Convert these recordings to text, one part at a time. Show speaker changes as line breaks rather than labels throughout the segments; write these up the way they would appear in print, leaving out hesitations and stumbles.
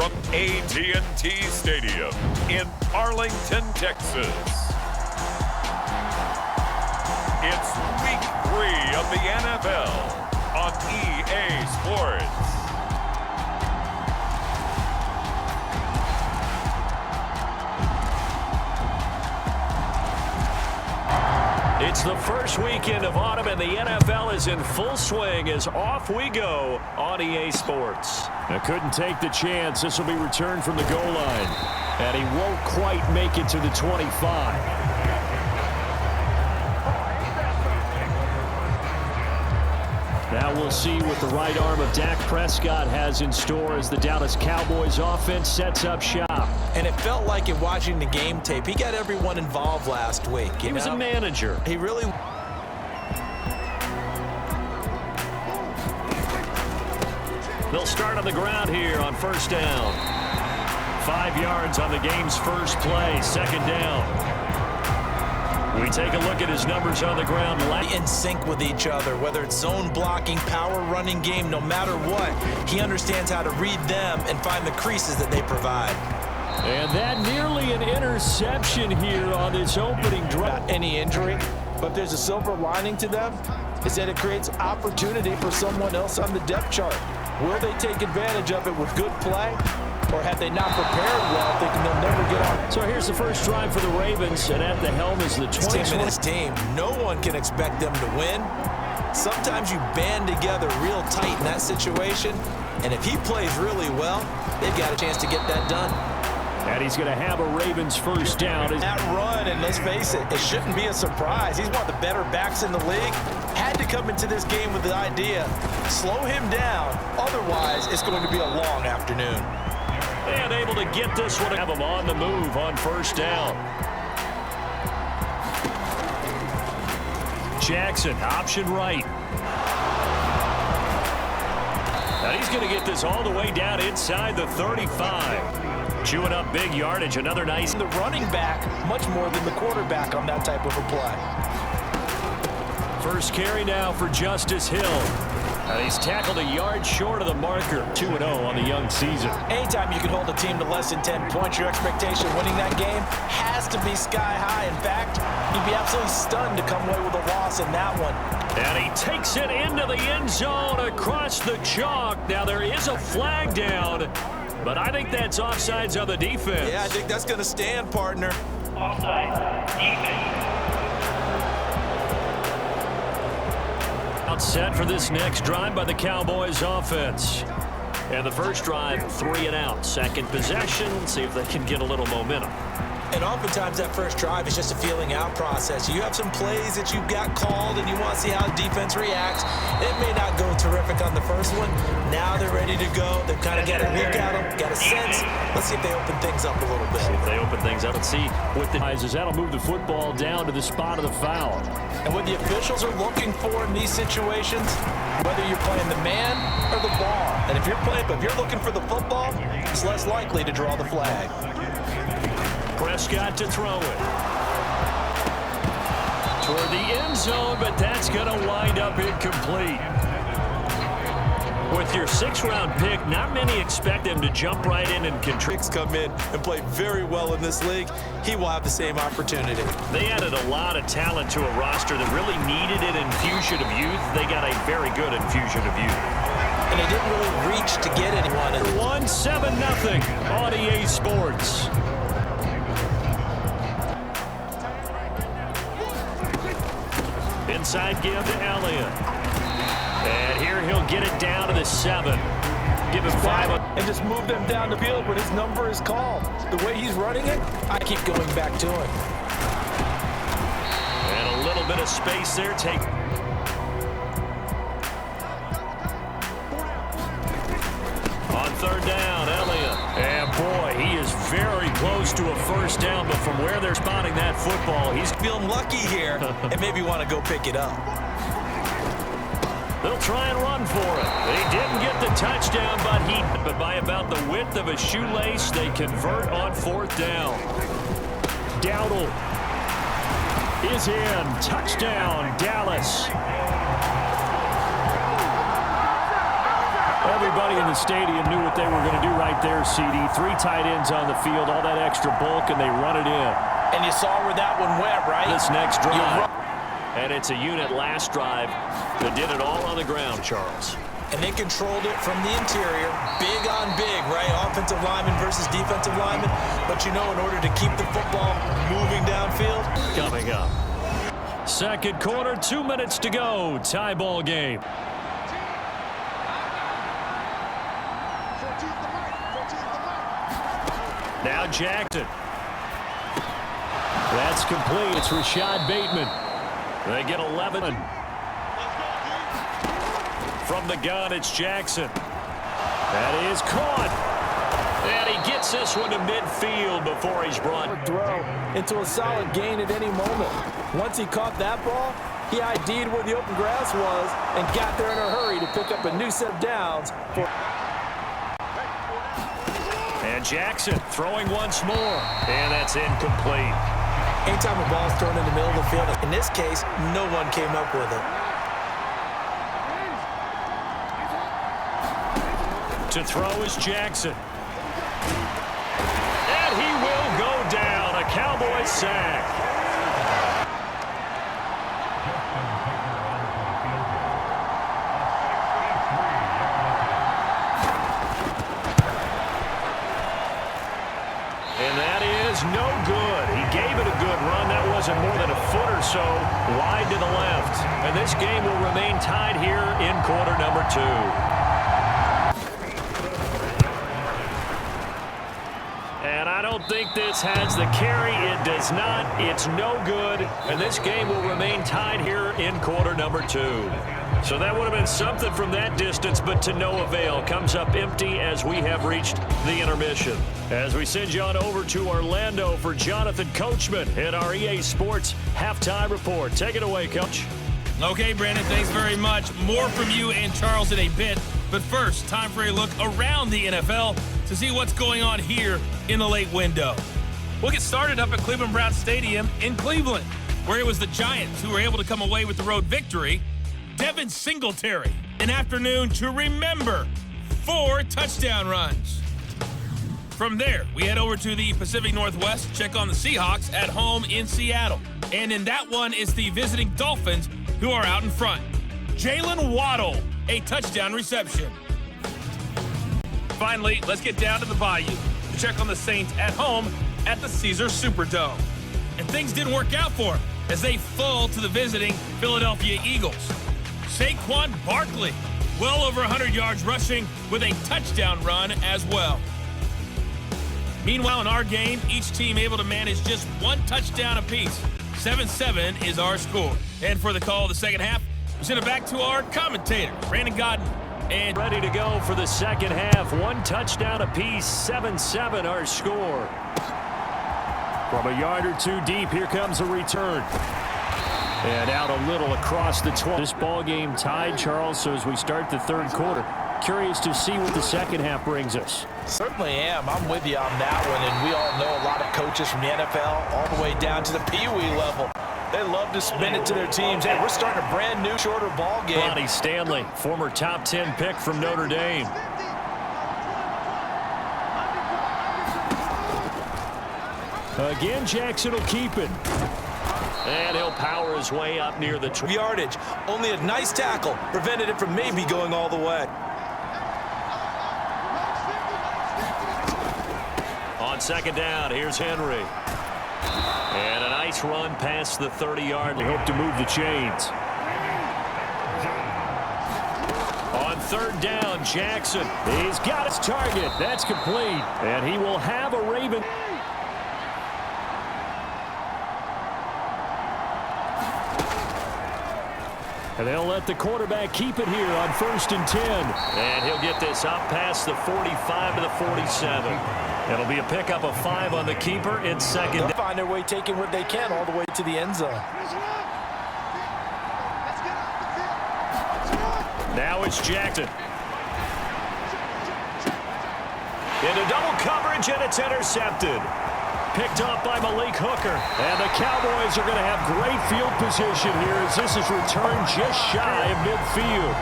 from AT&T Stadium in Arlington, Texas. It's Week 3 of the NFL on EA Sports.
It's the first weekend of autumn, and the NFL is in full swing as off we go on EA Sports.
I couldn't take the chance. This will be returned from the goal line. And he won't quite make it to the 25. Now we'll see what the right arm of Dak Prescott has in store as the Dallas Cowboys offense sets up shop.
And it felt like in watching the game tape, he got everyone involved last week.
He was a manager.
He really...
They'll start on the ground here on first down. 5 yards on the game's first play, second down. We take a look at his numbers on the ground.
In sync with each other, whether it's zone blocking, power running game, no matter what, he understands how to read them and find the creases that they provide.
And that nearly an interception here on this opening drive.
Any injury, but there's a silver lining to them, is that it creates opportunity for someone else on the depth chart. Will they take advantage of it with good play? Or have they not prepared well, thinking they'll never get on?
So here's the first drive for the Ravens, and at the helm is the 20.
His team. No one can expect them to win. Sometimes you band together real tight in that situation, and if he plays really well, they've got a chance to get that done.
And he's going to have a Ravens first down.
That run, and let's face it, it shouldn't be a surprise. He's one of the better backs in the league. Had to come into this game with the idea, slow him down, otherwise it's going to be a long afternoon.
And able to get this one. Have him on the move on first down. Jackson, option right. And he's going to get this all the way down inside the 35. Chewing up big yardage, another nice.
The running back much more than the quarterback on that type of a play.
First carry now for Justice Hill. And he's tackled a yard short of the marker. 2-0 on the young season.
Anytime you can hold a team to less than 10 points, your expectation of winning that game has to be sky high. In fact, you'd be absolutely stunned to come away with a loss in that one.
And he takes it into the end zone across the chalk. Now there is a flag down, but I think that's offsides on the defense.
Yeah, I think that's going to stand, partner.
Offside, defense.
Set for this next drive by the Cowboys offense. And the first drive, 3 and out. Second possession, see if they can get a little momentum.
And oftentimes that first drive is just a feeling out process. You have some plays that you've got called and you want to see how the defense reacts. It may not go terrific on the first one. Now they're ready to go. They've kind of got a look at them, got a sense. Let's see if they open things up a little bit.
See if they open things up. Let's see what the eyes is. That'll move the football down to the spot of the foul.
And what the officials are looking for in these situations, whether you're playing the man or the ball. And if you're looking for the football, it's less likely to draw the flag.
Prescott to throw it. Toward the end zone, but that's going to wind up incomplete. With your 6th-round pick, not many expect him to jump right in and contribute.
Come in and play very well in this league. He will have the same opportunity.
They added a lot of talent to a roster that really needed an infusion of youth. They got a very good infusion of youth.
And they didn't really reach to get anyone.
1-7-0 on EA Sports. Inside give to Elliott. And here he'll get it down to the 7. Give him 5.
And just move them down the field when his number is called. The way he's running it, I keep going back to him.
And a little bit of space there. On third down, Elliott. And boy, he is very close to a first down, but from where they're spotting that football, he's
feeling lucky here and maybe want to go pick it up.
They'll try and run for it. They didn't get the touchdown, but by about the width of a shoelace, they convert on 4th down. Dowdle is in. Touchdown, Dallas. And
Everybody in the stadium knew what they were going to do right there, CD. 3 tight ends on the field, all that extra bulk, and they run it in.
And you saw where that one went, right?
This next drive. And it's a unit last drive that did it all on the ground, Charles.
And they controlled it from the interior, big on big, right? Offensive lineman versus defensive lineman. But you know, in order to keep the football moving downfield.
Coming up. Second quarter, 2 minutes to go. Tie ball game. Now Jackson. That's complete. It's Rashad Bateman. They get 11. From the gun, it's Jackson. That is caught. And he gets this one to midfield before he's brought.
Throw into a solid gain at any moment. Once he caught that ball, he ID'd where the open grass was and got there in a hurry to pick up a new set of downs.
And Jackson throwing once more. And that's incomplete.
Anytime a ball's thrown in the middle of the field, in this case, no one came up with it.
To throw is Jackson. And he will go down. A Cowboys sack. And that is no good. He gave it a good run. That wasn't more than a foot or so wide to the left. And this game will remain tied here in quarter number 2. And I don't think this has the carry. It does not. It's no good. And this game will remain tied here in quarter number 2. So that would have been something from that distance, but to no avail. Comes up empty as we have reached the intermission. As we send you on over to Orlando for Jonathan Coachman at our EA Sports Halftime Report. Take it away, Coach.
Okay, Brandon, thanks very much. More from you and Charles in a bit. But first, time for a look around the NFL to see what's going on here in the late window. We'll get started up at Cleveland Browns Stadium in Cleveland, where it was the Giants who were able to come away with the road victory. Devin Singletary, an afternoon to remember, 4 touchdown runs. From there, we head over to the Pacific Northwest, check on the Seahawks at home in Seattle. And in that one, it's the visiting Dolphins who are out in front. Jalen Waddle, a touchdown reception. Finally, let's get down to the Bayou to check on the Saints at home at the Caesars Superdome. And things didn't work out for them as they fall to the visiting Philadelphia Eagles. Saquon Barkley, well over 100 yards rushing with a touchdown run as well. Meanwhile, in our game, each team able to manage just 1 touchdown apiece. 7-7 is our score. And for the call of the second half, we send it back to our commentator, Brandon Godden. And
ready to go for the second half. 1 touchdown apiece, 7-7 our score. From a yard or 2 deep, here comes a return. And out a little across the 12. This ball game tied, Charles, so as we start the third quarter, curious to see what the second half brings us.
Certainly am. I'm with you on that one, and we all know a lot of coaches from the NFL all the way down to the Pee Wee level. They love to spin it to their teams. Hey, we're starting a brand new shorter ball game.
Ronnie Stanley, former top 10 pick from Notre Dame. Again, Jackson will keep it. And he'll power his way up near the
yardage. Only a nice tackle prevented it from maybe going all the way.
On second down, here's Henry. And a nice run past the 30-yard. They hope to move the chains. On third down, Jackson. He's got his target. That's complete. And he will have a Raven. And they'll let the quarterback keep it here on 1st and 10. And he'll get this up past the 45 to the 47. It'll be a pickup of 5 on the keeper. It's second.
They'll find their way taking what they can all the way to the end zone.
Now it's Jackson. Into double coverage, and it's intercepted. Picked up by Malik Hooker. And the Cowboys are going to have great field position here as this is returned just shy of midfield.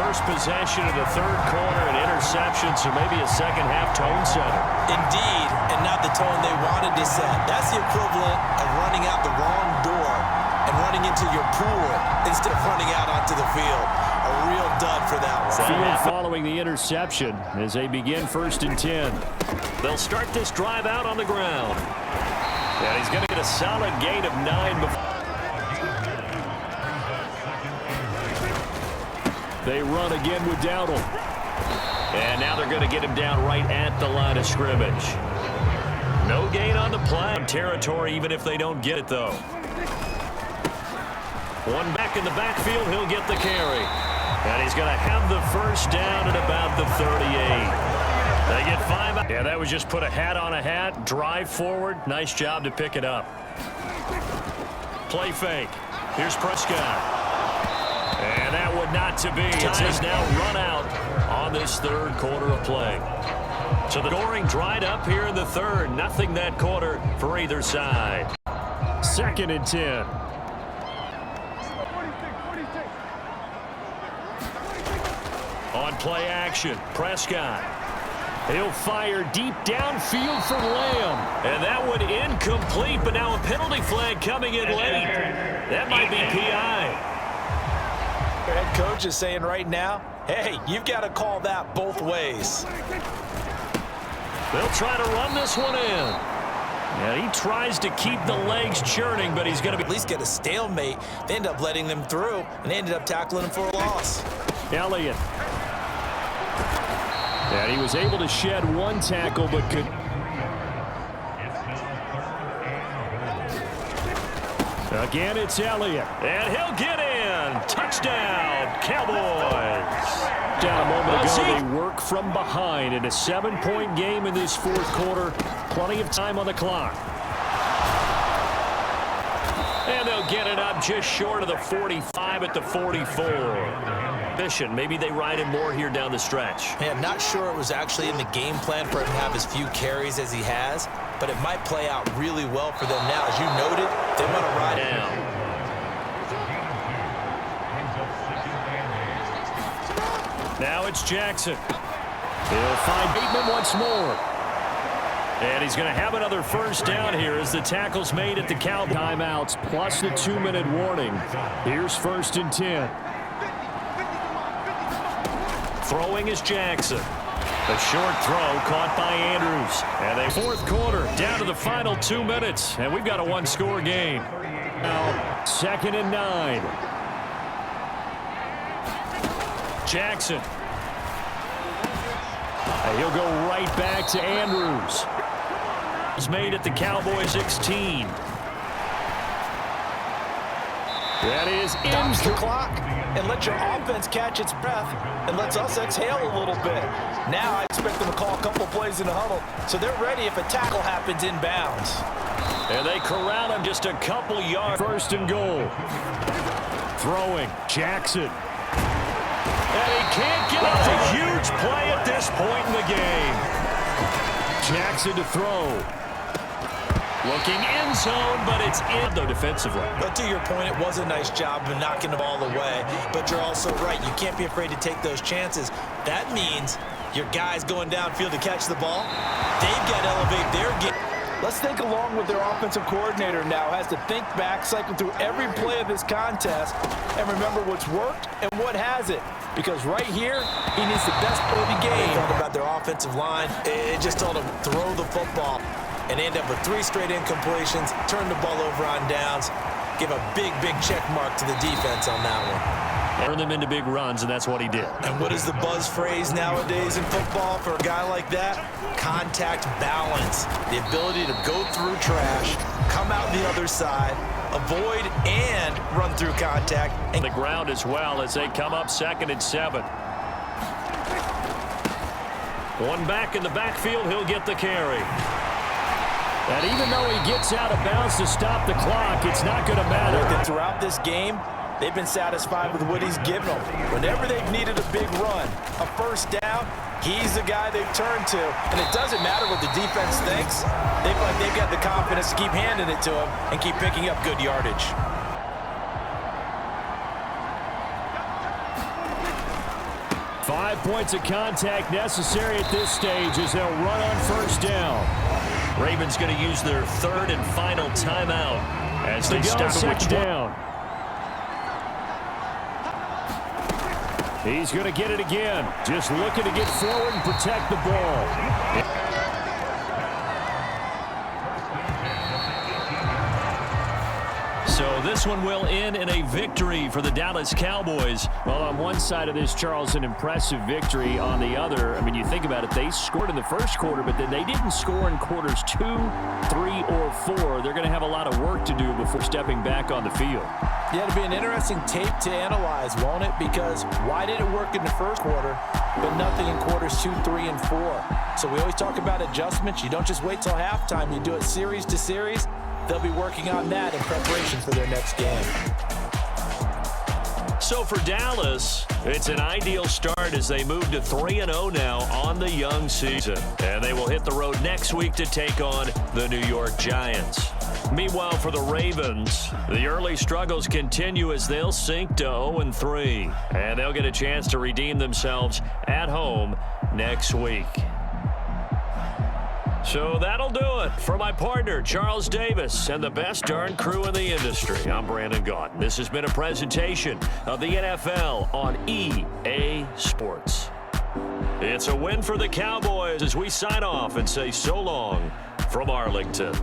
first possession of the third quarter, an interception, so maybe a second-half tone setter.
Indeed, and not the tone they wanted to set. That's the equivalent of running out the wrong door and running into your pool instead of running out onto the field. A real dud for that one.
Field following the interception as they begin 1st and 10. They'll start this drive out on the ground. And he's going to get a solid gain of 9 before. They run again with Dowdle. And now they're going to get him down right at the line of scrimmage. No gain on the play. Territory even if they don't get it, though. One back in the backfield, he'll get the carry. And he's going to have the first down at about the 38. They get 5. Yeah, that was just put a hat on a hat, drive forward. Nice job to pick it up. Play fake. Here's Prescott. And that would not to be. It has now run out on this third quarter of play. So the scoring dried up here in the third. Nothing that quarter for either side. 2nd and 10. On play action, Prescott. He'll fire deep downfield for Lamb. And that one incomplete, but now a penalty flag coming in late. That might be PI.
Your head coach is saying right now, hey, you've got to call that both ways.
They'll try to run this one in. And he tries to keep the legs churning, but he's going to
At least get a stalemate. They end up letting them through, and they ended up tackling him for a loss.
Elliott. And he was able to shed one tackle, but could. Again, it's Elliott. And he'll get in. Touchdown, Cowboys. Down a moment ago, they work from behind in a 7-point game in this fourth quarter. Plenty of time on the clock. And they'll get it up just short of the 45 at the 44. Maybe they ride him more here down the stretch.
Yeah, I'm not sure it was actually in the game plan for him to have as few carries as he has, but it might play out really well for them now. As you noted, they want to ride
down. Now it's Jackson. He'll find Bateman once more. And he's going to have another first down here as the tackle's made at the Cowboys. Timeouts plus the 2-minute warning. Here's 1st and 10. Throwing is Jackson. A short throw caught by Andrews. And a fourth quarter down to the final 2 minutes. And we've got a one-score game. Now 2nd and 9. Jackson. And he'll go right back to Andrews. It's made at the Cowboys 16. That is
into the clock and let your offense catch its breath and lets us exhale a little bit. Now I expect them to call a couple plays in the huddle so they're ready if a tackle happens inbounds.
And they corral him just a couple yards. 1st and goal. Throwing, Jackson. And he can't get it. A huge play at this point in the game. Jackson to throw. Looking end zone, but it's in though defensively.
But to your point, it was a nice job of knocking the ball away. But you're also right. You can't be afraid to take those chances. That means your guys going downfield to catch the ball, they've got to elevate their game.
Let's think along with their offensive coordinator now. Has to think back, cycle through every play of this contest, and remember what's worked and what hasn't. Because right here, he needs the best play of the game.
They thought about their offensive line. It just told them throw the football. And end up with 3 straight incompletions, turn the ball over on downs, give a big, big check mark to the defense on that one.
Turn them into big runs, and that's what he did.
And what is the buzz phrase nowadays in football for a guy like that? Contact balance. The ability to go through trash, come out the other side, avoid and run through contact.
And the ground as well as they come up 2nd and 7. One back in the backfield, he'll get the carry. And even though he gets out of bounds to stop the clock, it's not going to matter.
Throughout this game, they've been satisfied with what he's given them. Whenever they've needed a big run, a first down, he's the guy they've turned to. And it doesn't matter what the defense thinks. They feel like they've got the confidence to keep handing it to him and keep picking up good yardage.
5 points of contact necessary at this stage as they'll run on first down.
Ravens going to use their third and final timeout as they start
second down. He's going to get it again. Just looking to get forward and protect the ball.
So this one will end in a victory for the Dallas Cowboys.
Well, on one side of this, Charles, an impressive victory. On the other, I mean, you think about it, they scored in the first quarter, but then they didn't score in quarters 2, 3, or 4. They're going to have a lot of work to do before stepping back on the field.
Yeah, it'll be an interesting tape to analyze, won't it? Because why did it work in the first quarter, but nothing in quarters 2, 3, and 4? So we always talk about adjustments. You don't just wait till halftime. You do it series to series. They'll be working on that in preparation for their next game.
So for Dallas, it's an ideal start as they move to 3-0 now on the young season. And they will hit the road next week to take on the New York Giants. Meanwhile, for the Ravens, the early struggles continue as they'll sink to 0-3. And they'll get a chance to redeem themselves at home next week. So that'll do it for my partner, Charles Davis, and the best darn crew in the industry. I'm Brandon Gaudin. This has been a presentation of the NFL on EA Sports. It's a win for the Cowboys as we sign off and say so long from Arlington.